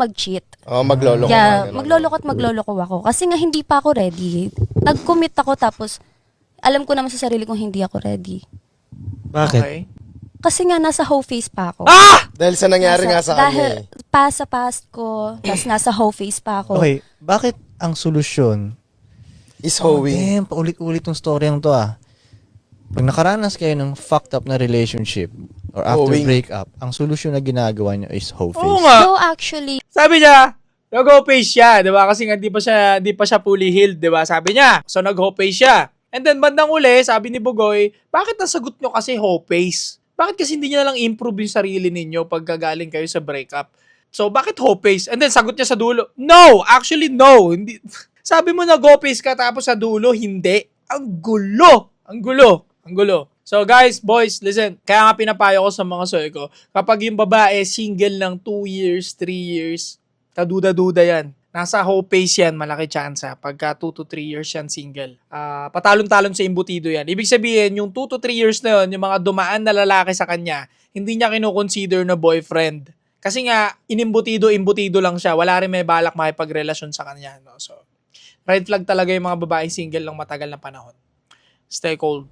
mag-cheat. Magloloko Yeah, ka. magloloko ako. Kasi nga hindi pa ako ready. Nag-commit ako tapos alam ko naman sa sarili kong hindi ako ready. Bakit? Okay. Kasi nga nasa hoe phase pa ako. Dahil sa nangyari nga sa Dahil kanya sa past ko, tapos nasa hoe phase pa ako. Okay, bakit ang solusyon? is hoeing. Damn, paulit-ulit tong story to Pag nakaranas kayo ng fucked up na relationship or after Hoeing. breakup, ang solusyon na ginagawa nyo is hoe face. Oo nga. So actually, Sabi niya, nag-hoe face siya, di ba? Kasi nga di pa siya fully healed, di ba? Sabi niya. So nag-hoe face siya. And then bandang uli, sabi ni Bugoy, bakit nasagot nyo kasi hoe face? Bakit kasi hindi niyo na lang improve yung sarili ninyo pag gagaling kayo sa breakup? So bakit hoe face? And then sagot niya sa dulo, no! Actually, no! Hindi. Sabi mo nag-hoe face ka tapos sa dulo, hindi. Ang gulo! Ang gulo! Ang gulo. So guys, boys, listen. Kaya nga pinapayo ko sa mga soy ko, kapag yung babae single ng 2 years, 3 years, kaduda-duda yan. Nasa hoe phase yan, malaki chance. Pagka 2 to 3 years yan single. Patalon-talon sa imbutido yan. Ibig sabihin, yung 2 to 3 years na yun, yung mga dumaan na lalaki sa kanya, hindi niya kinoconsider na boyfriend. Kasi nga, inimbutido lang siya. Wala rin may balak makipagrelasyon sa kanya. No? So, red flag talaga yung mga babaeng single ng matagal na panahon. Stay cold.